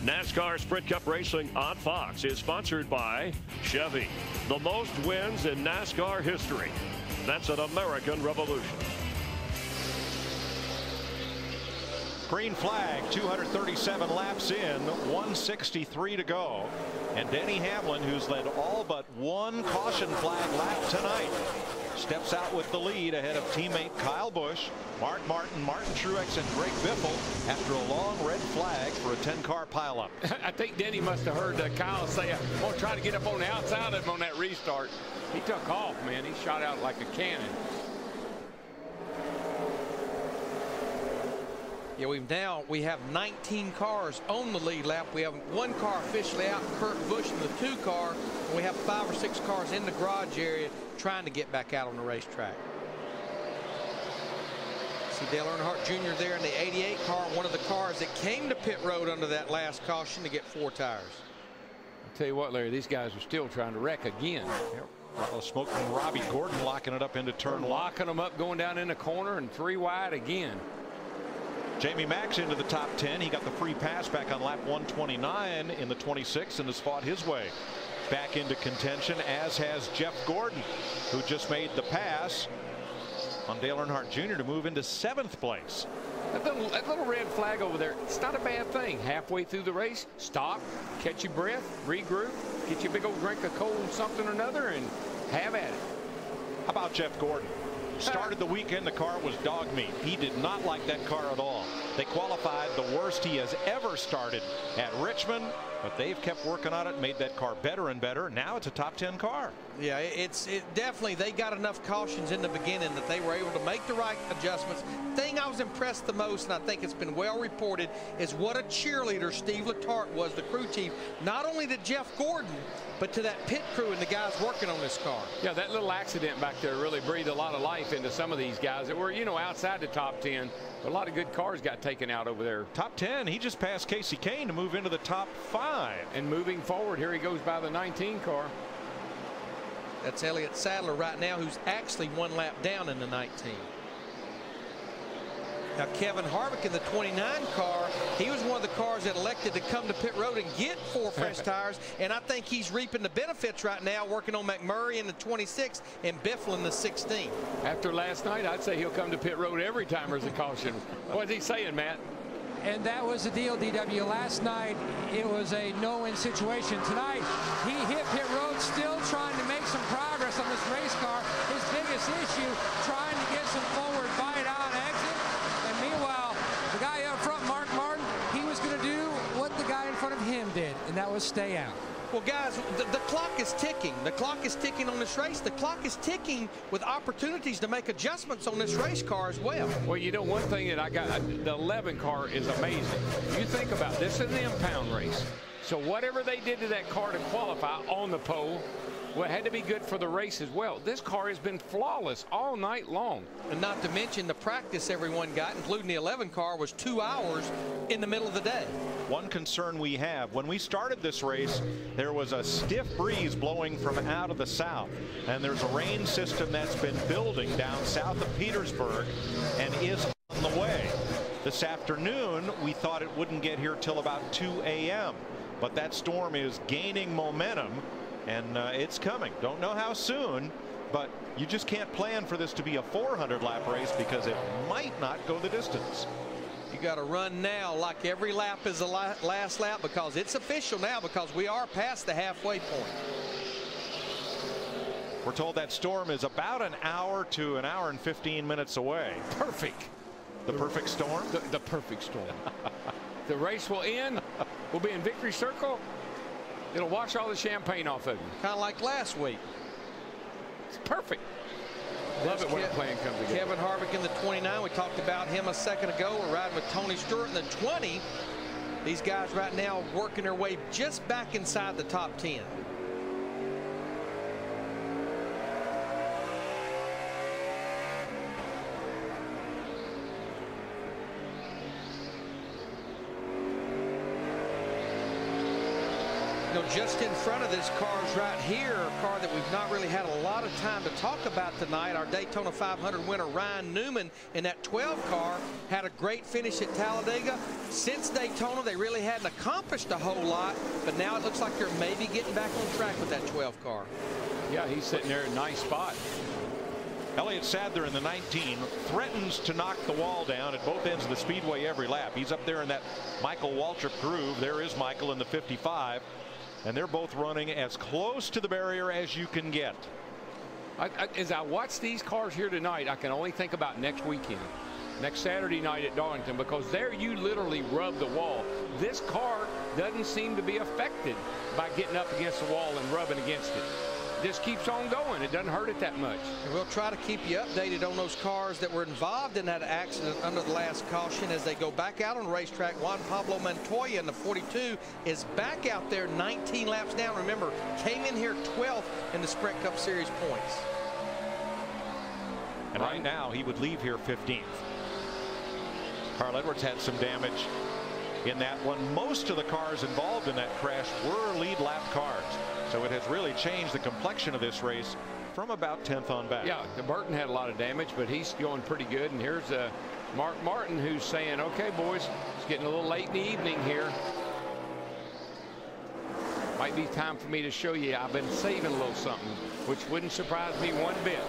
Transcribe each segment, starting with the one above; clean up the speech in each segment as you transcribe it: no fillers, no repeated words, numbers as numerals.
NASCAR Sprint Cup Racing on Fox is sponsored by Chevy, the most wins in NASCAR history. That's an American revolution. Green flag, 237 laps in, 163 to go. And Denny Hamlin, who's led all but one caution flag lap tonight, steps out with the lead ahead of teammate Kyle Busch, Mark Martin, Martin Truex, and Greg Biffle after a long red flag for a 10-car pileup. I think Denny must have heard Kyle say, I'm going to try to get up on the outside of him on that restart. He took off, man. He shot out like a cannon. Yeah, we have 19 cars on the lead lap. We have one car officially out, Kurt Busch in the 2 car, and we have 5 or 6 cars in the garage area trying to get back out on the racetrack. See Dale Earnhardt Jr. there in the 88 car, one of the cars that came to pit road under that last caution to get 4 tires. I'll tell you what, Larry, these guys are still trying to wreck again. Yep. A lot of smoke from Robbie Gordon locking it up into turn 1. Locking them up, going down in the corner, and 3 wide again. Jamie Max into the top 10. He got the free pass back on lap 129 in the 26 and has fought his way back into contention, as has Jeff Gordon, who just made the pass on Dale Earnhardt Jr. to move into 7th place. That little red flag over there, it's not a bad thing. Halfway through the race, stop, catch your breath, regroup, get you a big old drink of cold something or another, and have at it. How about Jeff Gordon? Started the weekend, the car was dog meat. He did not like that car at all. They qualified the worst he has ever started at Richmond, but they've kept working on it, made that car better and better. Now it's a top 10 car. Yeah, it definitely, they got enough cautions in the beginning that they were able to make the right adjustments. Thing I was impressed the most, and I think it's been well reported, is what a cheerleader Steve Letarte was, the crew chief, not only to Jeff Gordon, but to that pit crew and the guys working on this car. Yeah, that little accident back there really breathed a lot of life into some of these guys that were, outside the top 10. A lot of good cars got taken out over there. Top 10, he just passed Casey Kane to move into the top 5. And moving forward, here he goes by the 19 car. That's Elliott Sadler right now, who's actually 1 lap down in the 19. Now Kevin Harvick in the 29 car, he was one of the cars that elected to come to pit road and get 4 fresh tires, and I think he's reaping the benefits right now, working on McMurray in the 26 and Biffle in the 16. After last night, I'd say he'll come to pit road every time there's a caution. What's he saying, Matt? And that was the deal, DW. Last night, it was a no-win situation. Tonight, he hit pit road, still trying to make some progress on this race car. His biggest issue, trying to get some forward bite out exit. And meanwhile, the guy up front, Mark Martin, he was going to do what the guy in front of him did, and that was stay out. Well, guys, the clock is ticking. The clock is ticking on this race. The clock is ticking with opportunities to make adjustments on this race car as well. Well, one thing that I got, the 11 car is amazing. You think about this is an impound race. So whatever they did to that car to qualify on the pole, well, it had to be good for the race as well. This car has been flawless all night long. And not to mention the practice everyone got, including the 11 car, was 2 hours in the middle of the day. One concern we have, when we started this race, there was a stiff breeze blowing from out of the south, and there's a rain system that's been building down south of Petersburg and is on the way. This afternoon, we thought it wouldn't get here till about 2 a.m., but that storm is gaining momentum, and it's coming. Don't know how soon, but you just can't plan for this to be a 400-lap race because it might not go the distance. You got to run now like every lap is the last lap, because it's official now, because we are past the halfway point. We're told that storm is about an hour to an hour and 15 minutes away. Perfect. The perfect storm? The perfect storm. The race will end. We'll be in Victory Circle. It'll wash all the champagne off of you. Kind of like last week. It's perfect. Love it when a plan comes together. Kevin Harvick in the 29. We talked about him a second ago. We're riding with Tony Stewart in the 20. These guys right now working their way just back inside the top 10. You know, just in front of this car is right here, a car that we've not really had a lot of time to talk about tonight. Our Daytona 500 winner, Ryan Newman, in that 12 car, had a great finish at Talladega. Since Daytona, they really hadn't accomplished a whole lot, but now it looks like they're maybe getting back on track with that 12 car. Yeah, he's sitting there in a nice spot. Elliott Sadler in the 19 threatens to knock the wall down at both ends of the speedway every lap. He's up there in that Michael Waltrip groove. There is Michael in the 55, and they're both running as close to the barrier as you can get. As I watch these cars here tonight, I can only think about next weekend, next Saturday night at Darlington, because there you literally rub the wall. This car doesn't seem to be affected by getting up against the wall and rubbing against it. Just keeps on going. It doesn't hurt it that much. And we'll try to keep you updated on those cars that were involved in that accident under the last caution as they go back out on the racetrack. Juan Pablo Montoya in the 42 is back out there 19 laps down. Remember, came in here 12th in the Sprint Cup Series points. And right now he would leave here 15th. Carl Edwards had some damage in that one. Most of the cars involved in that crash were lead lap cars. So it has really changed the complexion of this race from about 10th on back. Yeah, Burton had a lot of damage, but he's going pretty good. And here's Mark Martin, who's saying, okay, boys, it's getting a little late in the evening here. Might be time for me to show you I've been saving a little something, which wouldn't surprise me one bit.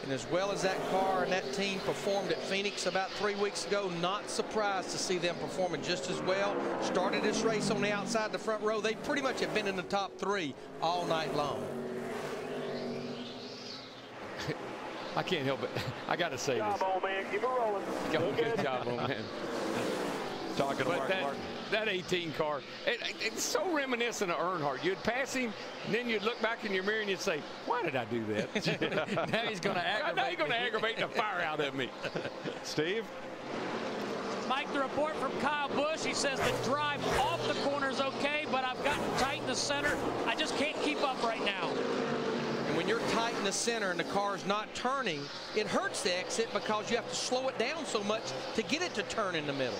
And as well as that car and that team performed at Phoenix about 3 weeks ago, not surprised to see them performing just as well. Started this race on the outside, the front row. They pretty much have been in the top 3 all night long. I can't help it. I got to say this. Good job, old man. Keep it rolling. Good job, old man. Talking to Mark Martin. That 18 car, it's so reminiscent of Earnhardt. You'd pass him, and then you'd look back in your mirror and you'd say, why did I do that? Now he's going to aggravate. Now he's going to aggravate the fire out of me. Steve? Mike, the report from Kyle Busch, he says the drive off the corner is okay, but I've gotten tight in the center. I just can't keep up right now. And when you're tight in the center and the car's not turning, it hurts the exit because you have to slow it down so much to get it to turn in the middle.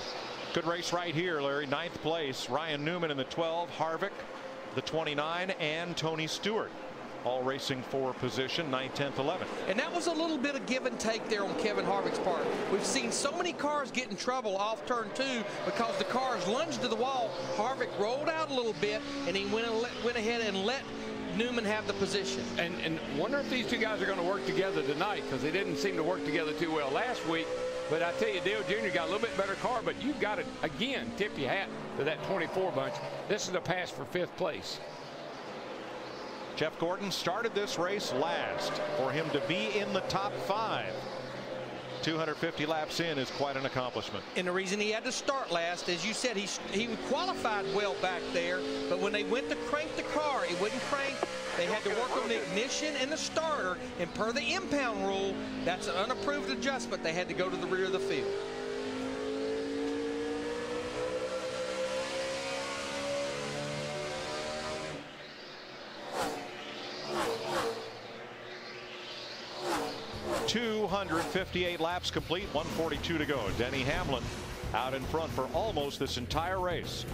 Good race right here, Larry. 9th place. Ryan Newman in the 12, Harvick the 29, and Tony Stewart all racing for position 9th, 10th, 11th. And that was a little bit of give and take there on Kevin Harvick's part. We've seen so many cars get in trouble off turn 2 because the cars lunged to the wall. Harvick rolled out a little bit, and he went ahead and let Newman have the position. And wonder if these two guys are going to work together tonight, because they didn't seem to work together too well last week. But I tell you, Dale Jr. got a little bit better car, but you've got to, again, tip your hat to that 24 bunch. This is a pass for 5th place. Jeff Gordon started this race last. For him to be in the top 5, 250 laps in, is quite an accomplishment. And the reason he had to start last, as you said, he qualified well back there, but when they went to crank the car, it wouldn't crank. They had to work on the ignition and the starter, and per the impound rule, that's an unapproved adjustment. They had to go to the rear of the field. .258 laps complete, 142 to go. Denny Hamlin out in front for almost this entire race.